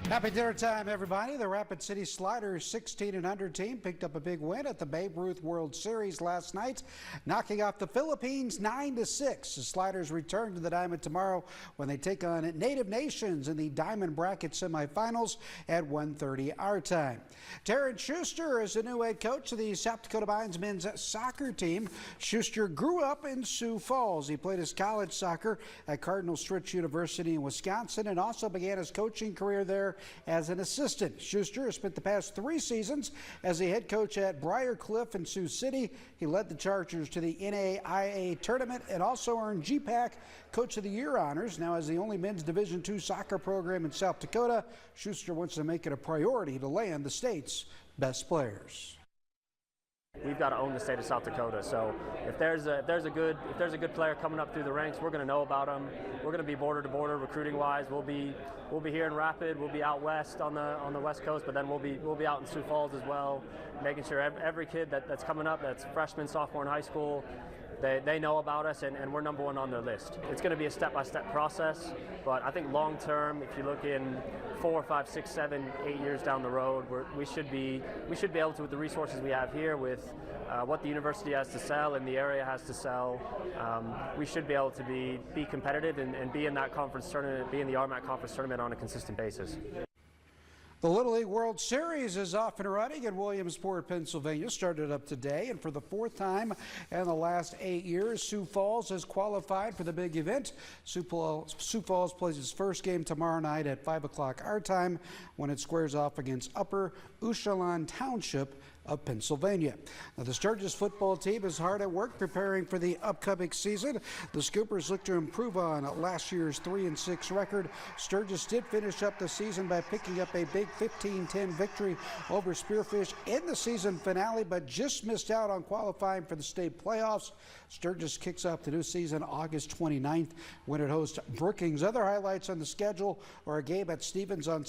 Happy dinner time, everybody. The Rapid City Sliders 16 and under team picked up a big win at the Babe Ruth World Series last night, knocking off the Philippines 9-6. The Sliders return to the Diamond tomorrow when they take on Native Nations in the Diamond Bracket semifinals at 1:30 our time. Terrence Schuster is the new head coach of the South Dakota Vines men's soccer team. Schuster grew up in Sioux Falls. He played his college soccer at Cardinal Stritch University in Wisconsin and also began his coaching career there as an assistant. Schuster has spent the past 3 seasons as a head coach at Briar Cliff in Sioux City. He led the Chargers to the NAIA tournament and also earned GPAC Coach of the Year honors. Now, as the only men's Division II soccer program in South Dakota, Schuster wants to make it a priority to land the state's best players. We've got to own the state of South Dakota. So if there's a good player coming up through the ranks, we're going to know about them. We're going to be border to border recruiting wise. We'll be here in Rapid. We'll be out west on the West Coast, but then we'll be out in Sioux Falls as well, making sure every kid that's coming up, that's freshman, sophomore in high school, they know about us, and we're number 1 on their list. It's going to be a step-by-step process, but I think long-term, if you look in 4, 5, 6, 7, 8 years down the road, we should be able to, with the resources we have here, with what the university has to sell and the area has to sell, we should be able to be competitive and be in that conference tournament, be in the RMAC conference tournament on a consistent basis. The Little League World Series is off and running in Williamsport, Pennsylvania. Started up today, and for the 4th time in the last 8 years, Sioux Falls has qualified for the big event. Sioux Falls plays its first game tomorrow night at 5 o'clock our time when it squares off against Upper Ushalon Township of Pennsylvania. Now, the Sturgis football team is hard at work preparing for the upcoming season. The Scoopers look to improve on last year's 3-6 record. Sturgis did finish up the season by picking up a big 15-10 victory over Spearfish in the season finale, but just missed out on qualifying for the state playoffs. Sturgis kicks off the new season August 29th when it hosts Brookings. Other highlights on the schedule are a game at Stevens on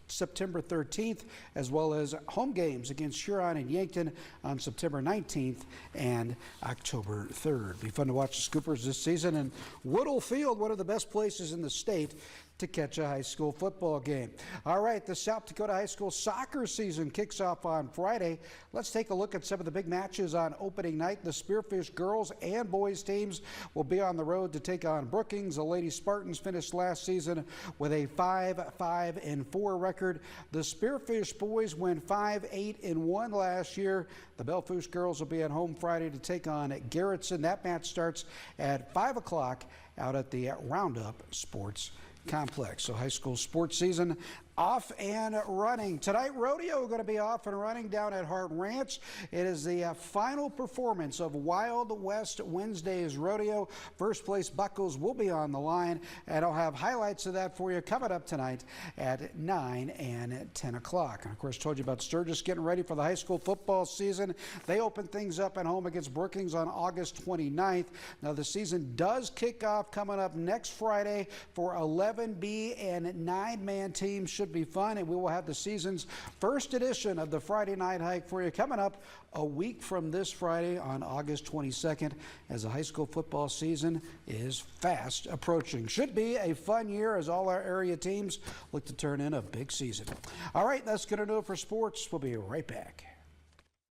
September 13th, as well as home games against Huron and Yankton on September 19th and October 3rd. Be fun to watch the Scoopers this season, and Woodall Field, one of the best places in the state to catch a high school football game. All right, the South Dakota high school soccer season kicks off on Friday. Let's take a look at some of the big matches on opening night. The Spearfish girls and boys teams will be on the road to take on Brookings. The Lady Spartans finished last season with a 5-5-4 record. The Spearfish boys went 5-8-1 last year. The Bellfoos girls will be at home Friday to take on Garrettson. That match starts at 5 o'clock out at the Roundup Sports Complex. So high school sports season off and running. Tonight, rodeo going to be off and running down at Hart Ranch. It is the final performance of Wild West Wednesday's rodeo. First place buckles will be on the line, and I'll have highlights of that for you coming up tonight at 9 and 10 o'clock. And of course, told you about Sturgis getting ready for the high school football season. They open things up at home against Brookings on August 29th. Now, the season does kick off coming up next Friday for 11B and 9-man teams. Should be fun, and we will have the season's first edition of the Friday Night Hike for you coming up a week from this Friday on August 22nd, as the high school football season is fast approaching. Should be a fun year as all our area teams look to turn in a big season. All right, that's going to do it for sports. We'll be right back.